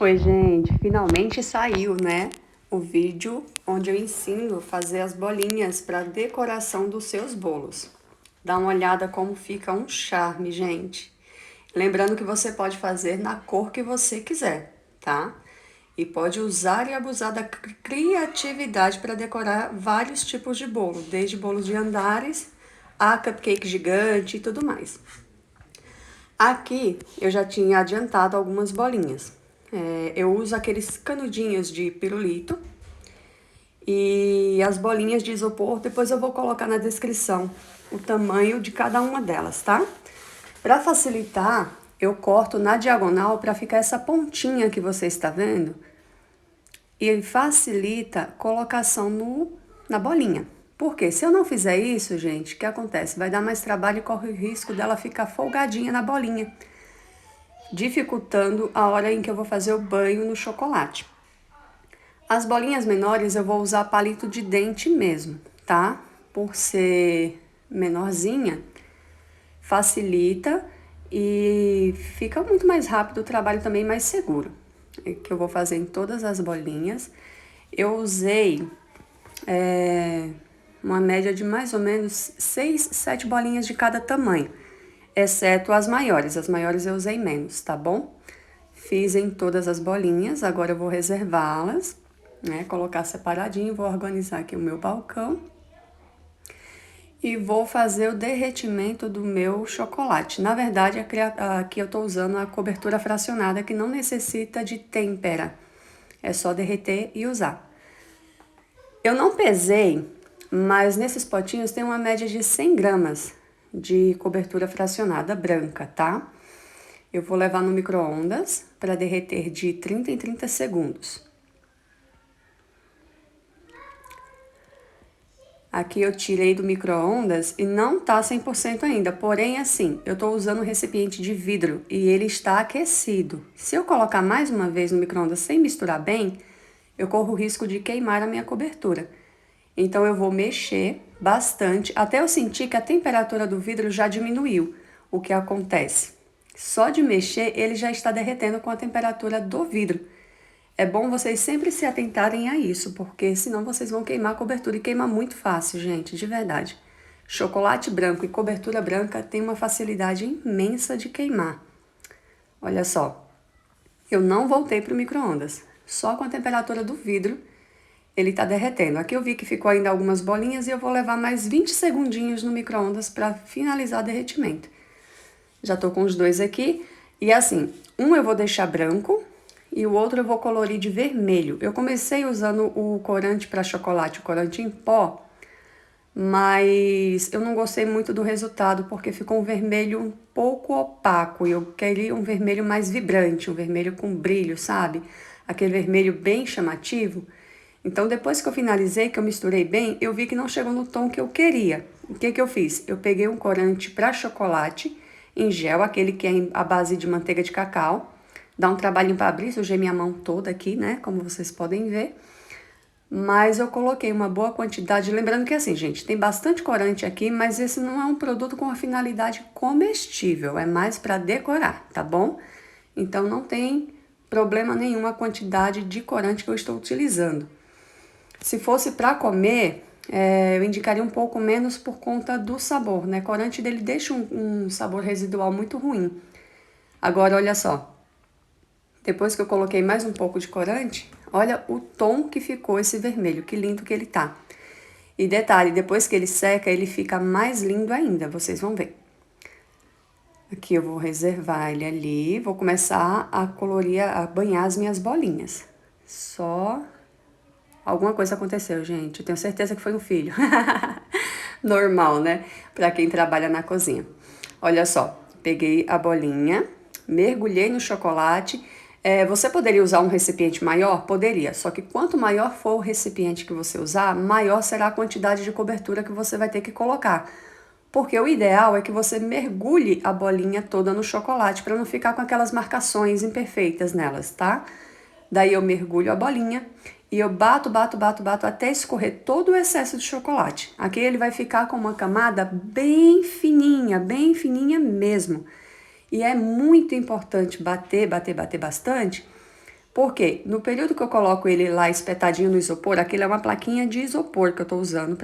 Oi, gente, finalmente saiu, né? O vídeo onde eu ensino a fazer as bolinhas para decoração dos seus bolos. Dá uma olhada como fica um charme, gente. Lembrando que você pode fazer na cor que você quiser, tá? E pode usar e abusar da criatividade para decorar vários tipos de bolo, desde bolos de andares a cupcake gigante e tudo mais. Aqui eu já tinha adiantado algumas bolinhas. Eu uso aqueles canudinhos de pirulito e as bolinhas de isopor. Depois eu vou colocar na descrição o tamanho de cada uma delas, tá? Para facilitar, eu corto na diagonal para ficar essa pontinha que você está vendo e facilita a colocação na bolinha. Porque se eu não fizer isso, gente, o que acontece? Vai dar mais trabalho e corre o risco dela ficar folgadinha na bolinha, dificultando a hora em que eu vou fazer o banho no chocolate. As bolinhas menores eu vou usar palito de dente mesmo, tá? Por ser menorzinha, facilita e fica muito mais rápido o trabalho, também mais seguro. É que eu vou fazer em todas as bolinhas. Eu usei uma média de mais ou menos 6, 7 bolinhas de cada tamanho, exceto as maiores. As maiores eu usei menos, tá bom? Fiz em todas as bolinhas, agora eu vou reservá-las, né? Colocar separadinho, vou organizar aqui o meu balcão. E vou fazer o derretimento do meu chocolate. Na verdade, aqui eu tô usando a cobertura fracionada, que não necessita de têmpera. É só derreter e usar. Eu não pesei, mas nesses potinhos tem uma média de 100 gramas de cobertura fracionada branca, tá? Eu vou levar no micro-ondas para derreter de 30 em 30 segundos. Aqui eu tirei do micro-ondas e não tá 100% ainda, porém assim, eu tô usando um recipiente de vidro e ele está aquecido. Se eu colocar mais uma vez no micro-ondas sem misturar bem, eu corro o risco de queimar a minha cobertura. Então eu vou mexer bastante até eu sentir que a temperatura do vidro já diminuiu. O que acontece? Só de mexer ele já está derretendo com a temperatura do vidro. É bom vocês sempre se atentarem a isso, porque senão vocês vão queimar a cobertura e queima muito fácil, gente, de verdade. Chocolate branco e cobertura branca tem uma facilidade imensa de queimar. Olha só, eu não voltei para o micro-ondas, só com a temperatura do vidro ele tá derretendo. Aqui eu vi que ficou ainda algumas bolinhas e eu vou levar mais 20 segundinhos no micro-ondas para finalizar o derretimento. Já tô com os dois aqui. E assim, um eu vou deixar branco e o outro eu vou colorir de vermelho. Eu comecei usando o corante para chocolate, o corante em pó, mas eu não gostei muito do resultado porque ficou um vermelho um pouco opaco e eu queria um vermelho mais vibrante, um vermelho com brilho, sabe? Aquele vermelho bem chamativo. Então, depois que eu finalizei, que eu misturei bem, eu vi que não chegou no tom que eu queria. O que que eu fiz? Eu peguei um corante para chocolate em gel, aquele que é à base de manteiga de cacau. Dá um trabalhinho para abrir, sujei minha mão toda aqui, né? Como vocês podem ver. Mas eu coloquei uma boa quantidade. Lembrando que assim, gente, tem bastante corante aqui, mas esse não é um produto com a finalidade comestível. É mais para decorar, tá bom? Então, não tem problema nenhum a quantidade de corante que eu estou utilizando. Se fosse para comer, eu indicaria um pouco menos por conta do sabor, né? Corante dele deixa um sabor residual muito ruim. Agora, olha só. Depois que eu coloquei mais um pouco de corante, olha o tom que ficou esse vermelho, que lindo que ele tá. E detalhe, depois que ele seca, ele fica mais lindo ainda, vocês vão ver. Aqui eu vou reservar ele ali, vou começar a colorir, a banhar as minhas bolinhas. Só... Alguma coisa aconteceu, gente. Eu tenho certeza que foi um filho. Normal, né? Pra quem trabalha na cozinha. Olha só, peguei a bolinha, mergulhei no chocolate. Você poderia usar um recipiente maior? Poderia. Só que quanto maior for o recipiente que você usar, maior será a quantidade de cobertura que você vai ter que colocar. Porque o ideal é que você mergulhe a bolinha toda no chocolate para não ficar com aquelas marcações imperfeitas nelas, tá? Daí eu mergulho a bolinha e eu bato até escorrer todo o excesso de chocolate. Aqui ele vai ficar com uma camada bem fininha mesmo. E é muito importante bater bastante, Por quê? No período que eu coloco ele lá espetadinho no isopor, aquilo é uma plaquinha de isopor que eu tô usando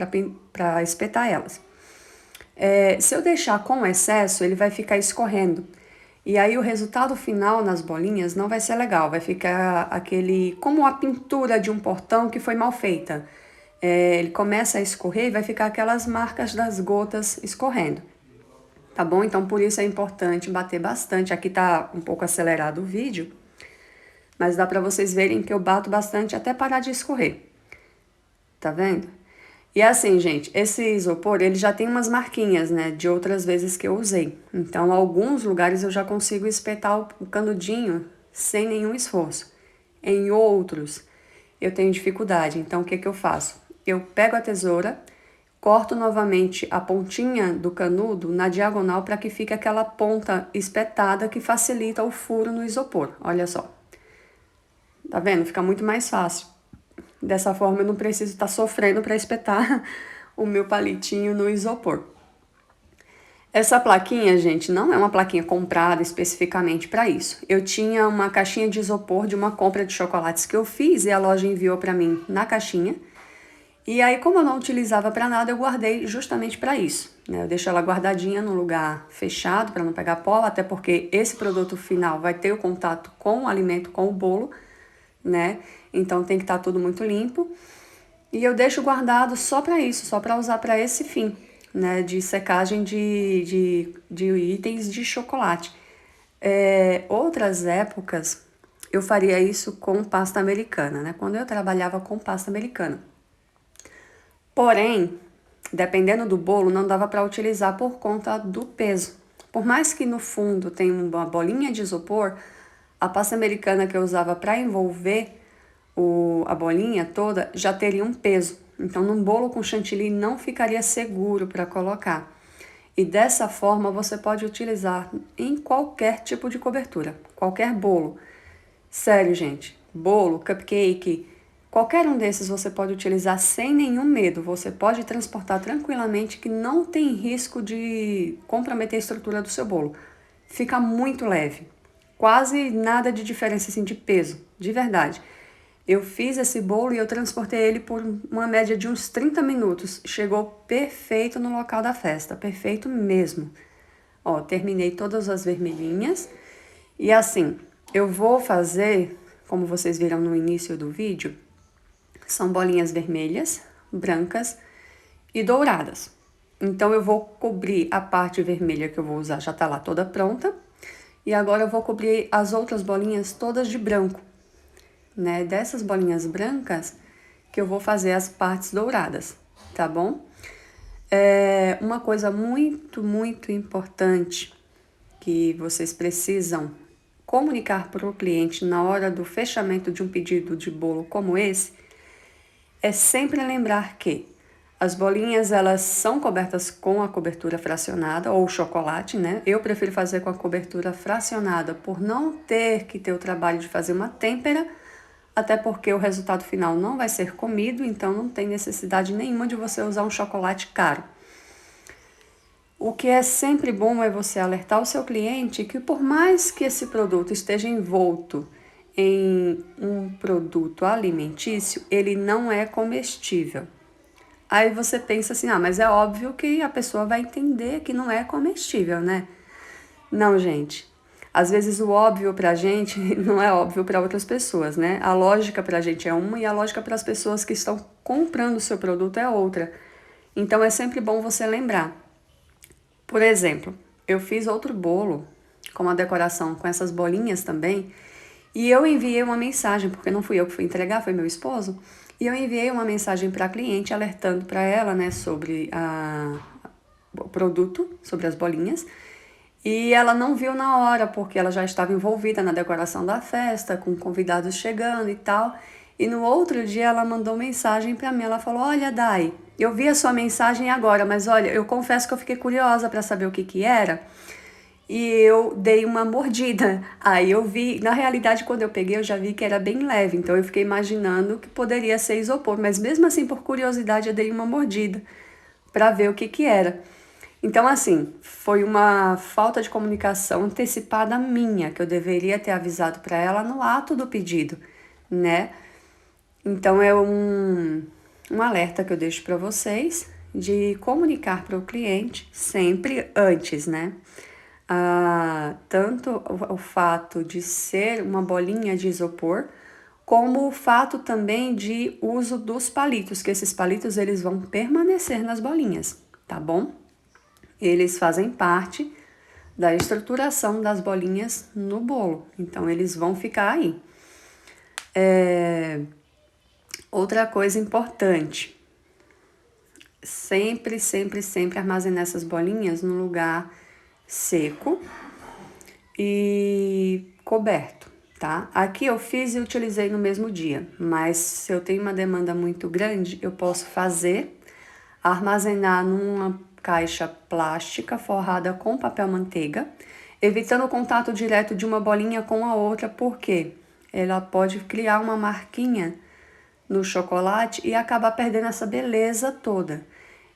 para espetar elas. Se eu deixar com excesso, ele vai ficar escorrendo. E aí o resultado final nas bolinhas não vai ser legal, vai ficar aquele, como a pintura de um portão que foi mal feita. Ele começa a escorrer e vai ficar aquelas marcas das gotas escorrendo. Tá bom? Então por isso é importante bater bastante. Aqui tá um pouco acelerado o vídeo, mas dá pra vocês verem que eu bato bastante até parar de escorrer. Tá vendo? E assim, gente, esse isopor, ele já tem umas marquinhas, né, de outras vezes que eu usei. Então, alguns lugares eu já consigo espetar o canudinho sem nenhum esforço. Em outros, eu tenho dificuldade. Então, o que que eu faço? Eu pego a tesoura, corto novamente a pontinha do canudo na diagonal para que fique aquela ponta espetada que facilita o furo no isopor. Olha só. Tá vendo? Fica muito mais fácil. Dessa forma eu não preciso estar sofrendo para espetar o meu palitinho no isopor. Essa plaquinha, gente, não é uma plaquinha comprada especificamente para isso. Eu tinha uma caixinha de isopor de uma compra de chocolates que eu fiz e a loja enviou para mim na caixinha. E aí, como eu não utilizava para nada, eu guardei justamente para isso, né? Eu deixo ela guardadinha num lugar fechado para não pegar pó, até porque esse produto final vai ter o contato com o alimento, com o bolo, né? Então tem que estar tudo muito limpo. E eu deixo guardado só para isso, só para usar para esse fim, né? De secagem de itens de chocolate. Outras épocas eu faria isso com pasta americana, né? Quando eu trabalhava com pasta americana. Porém, dependendo do bolo, não dava para utilizar por conta do peso. Por mais que no fundo tenha uma bolinha de isopor, a pasta americana que eu usava para envolver a bolinha toda já teria um peso. Então, num bolo com chantilly não ficaria seguro para colocar. E dessa forma você pode utilizar em qualquer tipo de cobertura, qualquer bolo. Sério, gente, bolo, cupcake, qualquer um desses você pode utilizar sem nenhum medo. Você pode transportar tranquilamente que não tem risco de comprometer a estrutura do seu bolo. Fica muito leve, quase nada de diferença assim de peso, de verdade. Eu fiz esse bolo e eu transportei ele por uma média de uns 30 minutos. Chegou perfeito no local da festa, perfeito mesmo. Ó, terminei todas as vermelhinhas. E assim, eu vou fazer, como vocês viram no início do vídeo, são bolinhas vermelhas, brancas e douradas. Então eu vou cobrir a parte vermelha que eu vou usar, já tá lá toda pronta. E agora eu vou cobrir as outras bolinhas todas de branco, né? Dessas bolinhas brancas que eu vou fazer as partes douradas, tá bom? Uma coisa muito, muito importante que vocês precisam comunicar para o cliente na hora do fechamento de um pedido de bolo como esse é sempre lembrar que as bolinhas, elas são cobertas com a cobertura fracionada ou chocolate, né? Eu prefiro fazer com a cobertura fracionada por não ter que ter o trabalho de fazer uma têmpera, até porque o resultado final não vai ser comido, então não tem necessidade nenhuma de você usar um chocolate caro. O que é sempre bom é você alertar o seu cliente que por mais que esse produto esteja envolto em um produto alimentício, ele não é comestível. Aí você pensa assim, mas é óbvio que a pessoa vai entender que não é comestível, né? Não, gente. Às vezes o óbvio pra gente não é óbvio para outras pessoas, né? A lógica pra gente é uma e a lógica para as pessoas que estão comprando o seu produto é outra. Então é sempre bom você lembrar. Por exemplo, eu fiz outro bolo com uma decoração com essas bolinhas também, e eu enviei uma mensagem, porque não fui eu que fui entregar, foi meu esposo, e eu enviei uma mensagem para a cliente alertando para ela, né, sobre o produto, sobre as bolinhas, e ela não viu na hora, porque ela já estava envolvida na decoração da festa, com convidados chegando e tal. E no outro dia ela mandou mensagem para mim, ela falou, olha, Dai, eu vi a sua mensagem agora, mas olha, eu confesso que eu fiquei curiosa para saber o que que era, e eu dei uma mordida. Aí eu vi, na realidade, quando eu peguei, eu já vi que era bem leve, então eu fiquei imaginando que poderia ser isopor, mas mesmo assim, por curiosidade, eu dei uma mordida para ver o que que era. Então, assim, foi uma falta de comunicação antecipada minha, que eu deveria ter avisado para ela no ato do pedido, né? Então, é um alerta que eu deixo para vocês de comunicar para o cliente sempre antes, né? Tanto o fato de ser uma bolinha de isopor, como o fato também de uso dos palitos, que esses palitos eles vão permanecer nas bolinhas, tá bom? Eles fazem parte da estruturação das bolinhas no bolo, então eles vão ficar aí. Outra coisa importante, sempre, sempre, sempre armazenar essas bolinhas no lugar seco e coberto, tá? Aqui eu fiz e utilizei no mesmo dia, mas se eu tenho uma demanda muito grande, eu posso fazer, armazenar numa caixa plástica forrada com papel manteiga, evitando o contato direto de uma bolinha com a outra, porque ela pode criar uma marquinha no chocolate e acabar perdendo essa beleza toda.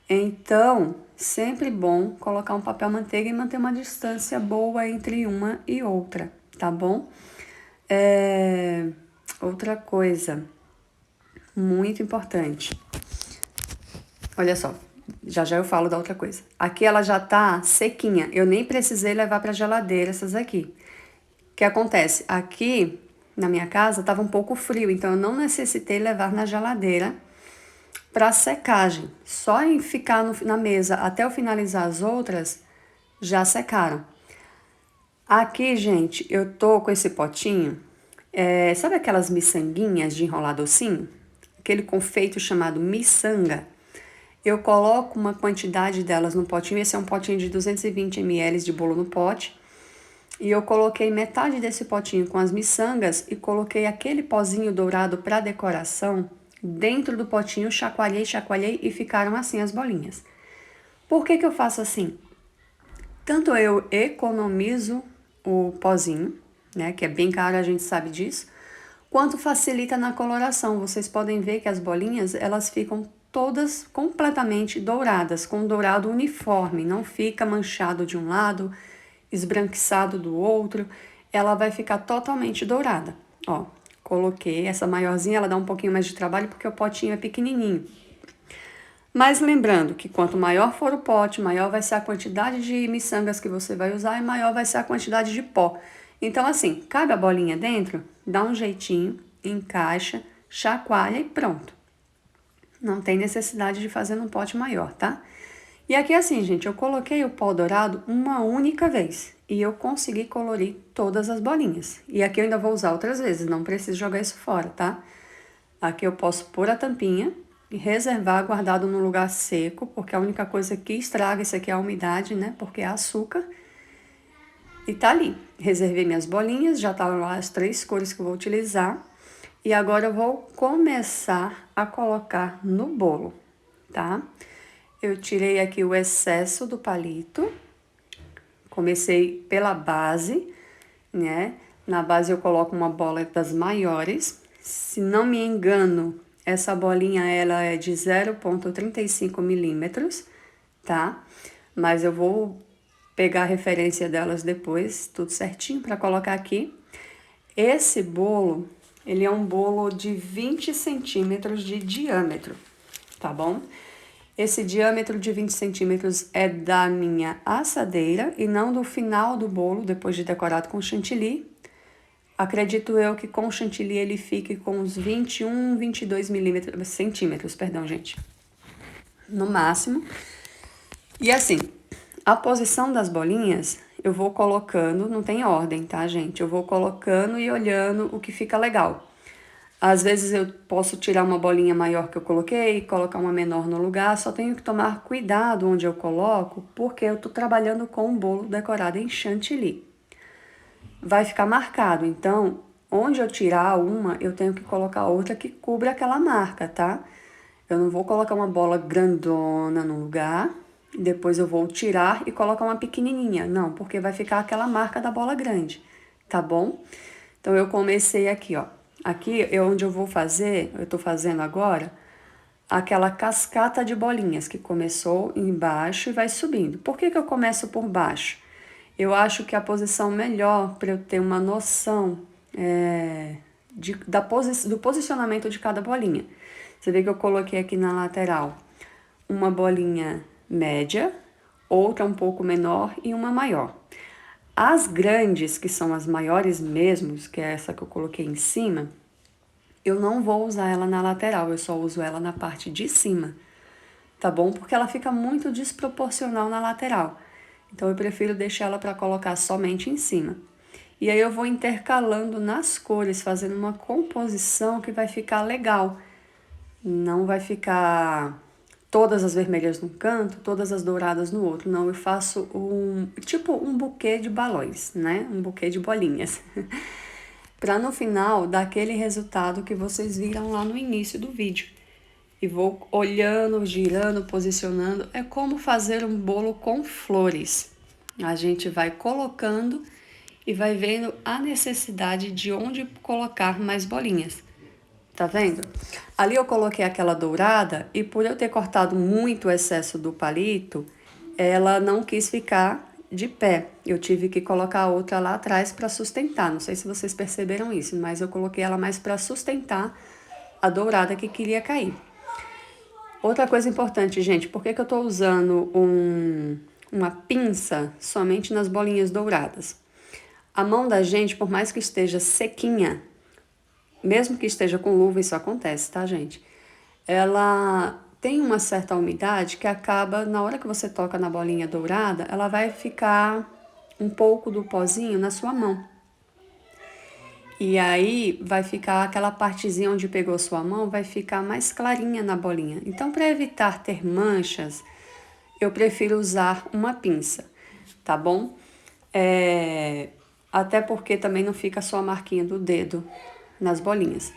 Então, sempre bom colocar um papel manteiga e manter uma distância boa entre uma e outra, tá bom? Outra coisa muito importante. Olha só, já já eu falo da outra coisa. Aqui ela já tá sequinha, eu nem precisei levar pra geladeira essas aqui. O que acontece? Aqui na minha casa tava um pouco frio, então eu não necessitei levar na geladeira para secagem. Só em ficar na mesa até eu finalizar as outras, já secaram. Aqui, gente, eu tô com esse potinho. Sabe aquelas miçanguinhas de enrolar docinho? Aquele confeito chamado miçanga. Eu coloco uma quantidade delas no potinho. Esse é um potinho de 220 ml de bolo no pote. E eu coloquei metade desse potinho com as miçangas e coloquei aquele pozinho dourado para decoração dentro do potinho, chacoalhei, chacoalhei e ficaram assim as bolinhas. Por que que eu faço assim? Tanto eu economizo o pozinho, né, que é bem caro, a gente sabe disso, quanto facilita na coloração. Vocês podem ver que as bolinhas, elas ficam todas completamente douradas, com um dourado uniforme, não fica manchado de um lado, esbranquiçado do outro, ela vai ficar totalmente dourada. Ó, coloquei essa maiorzinha, ela dá um pouquinho mais de trabalho porque o potinho é pequenininho. Mas lembrando que quanto maior for o pote, maior vai ser a quantidade de miçangas que você vai usar e maior vai ser a quantidade de pó. Então assim, cabe a bolinha dentro, dá um jeitinho, encaixa, chacoalha e pronto. Não tem necessidade de fazer num pote maior, tá? E aqui assim, gente, eu coloquei o pó dourado uma única vez e eu consegui colorir todas as bolinhas. E aqui eu ainda vou usar outras vezes, não preciso jogar isso fora, tá? Aqui eu posso pôr a tampinha e reservar guardado num lugar seco, porque a única coisa que estraga isso aqui é a umidade, né? Porque é açúcar. E tá ali. Reservei minhas bolinhas, já tá lá as 3 cores que eu vou utilizar. E agora eu vou começar a colocar no bolo, tá? Eu tirei aqui o excesso do palito. Comecei pela base, né? Na base eu coloco uma bola das maiores. Se não me engano, essa bolinha ela é de 0,35 milímetros, tá? Mas eu vou pegar a referência delas depois, tudo certinho, para colocar aqui. Esse bolo, ele é um bolo de 20 centímetros de diâmetro, tá bom? Esse diâmetro de 20 centímetros é da minha assadeira e não do final do bolo, depois de decorado com chantilly. Acredito eu que com chantilly ele fique com uns 21, 22 centímetros, perdão, gente. No máximo. E assim, a posição das bolinhas eu vou colocando, não tem ordem, tá, gente? Eu vou colocando e olhando o que fica legal. Às vezes eu posso tirar uma bolinha maior que eu coloquei, colocar uma menor no lugar, só tenho que tomar cuidado onde eu coloco, porque eu tô trabalhando com um bolo decorado em chantilly. Vai ficar marcado, então, onde eu tirar uma, eu tenho que colocar outra que cubra aquela marca, tá? Eu não vou colocar uma bola grandona no lugar, depois eu vou tirar e colocar uma pequenininha. Não, porque vai ficar aquela marca da bola grande, tá bom? Então, eu comecei aqui, ó. Aqui é onde eu vou fazer, eu tô fazendo agora, aquela cascata de bolinhas que começou embaixo e vai subindo. Por que que eu começo por baixo? Eu acho que a posição melhor para eu ter uma noção do posicionamento de cada bolinha. Você vê que eu coloquei aqui na lateral uma bolinha média, outra um pouco menor e uma maior. As grandes, que são as maiores mesmo, que é essa que eu coloquei em cima, eu não vou usar ela na lateral, eu só uso ela na parte de cima, tá bom? Porque ela fica muito desproporcional na lateral. Então eu prefiro deixar ela para colocar somente em cima. E aí eu vou intercalando nas cores, fazendo uma composição que vai ficar legal. Não vai ficar todas as vermelhas num canto, todas as douradas no outro. Não, eu faço tipo um buquê de balões, né? Um buquê de bolinhas. Para no final dar aquele resultado que vocês viram lá no início do vídeo. E vou olhando, girando, posicionando. É como fazer um bolo com flores. A gente vai colocando e vai vendo a necessidade de onde colocar mais bolinhas. Tá vendo? Ali eu coloquei aquela dourada e por eu ter cortado muito o excesso do palito, ela não quis ficar de pé. Eu tive que colocar a outra lá atrás para sustentar. Não sei se vocês perceberam isso, mas eu coloquei ela mais para sustentar a dourada que queria cair. Outra coisa importante, gente, por que que eu tô usando uma pinça somente nas bolinhas douradas? A mão da gente, por mais que esteja sequinha, mesmo que esteja com luva, isso acontece, tá, gente? Ela tem uma certa umidade que acaba, na hora que você toca na bolinha dourada, ela vai ficar um pouco do pozinho na sua mão. E aí vai ficar aquela partezinha onde pegou sua mão, vai ficar mais clarinha na bolinha. Então, para evitar ter manchas, eu prefiro usar uma pinça, tá bom? Até porque também não fica só a marquinha do dedo nas bolinhas,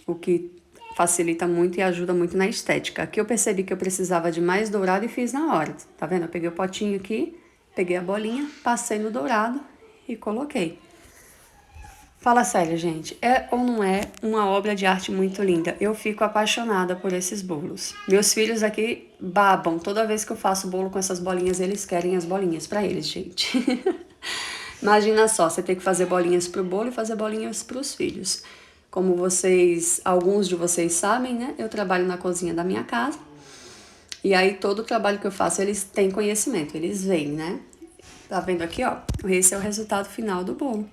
o que facilita muito e ajuda muito na estética. Aqui eu percebi que eu precisava de mais dourado e fiz na hora, tá vendo? Eu peguei o potinho aqui, peguei a bolinha, passei no dourado e coloquei. Fala sério, gente, é ou não é uma obra de arte muito linda? Eu fico apaixonada por esses bolos. Meus filhos aqui babam, toda vez que eu faço bolo com essas bolinhas, eles querem as bolinhas pra eles, gente. Imagina só, você ter que fazer bolinhas pro bolo e fazer bolinhas pros filhos. Como alguns de vocês sabem, né? Eu trabalho na cozinha da minha casa. E aí todo o trabalho que eu faço, eles têm conhecimento, eles veem, né? Tá vendo aqui, ó? Esse é o resultado final do bolo.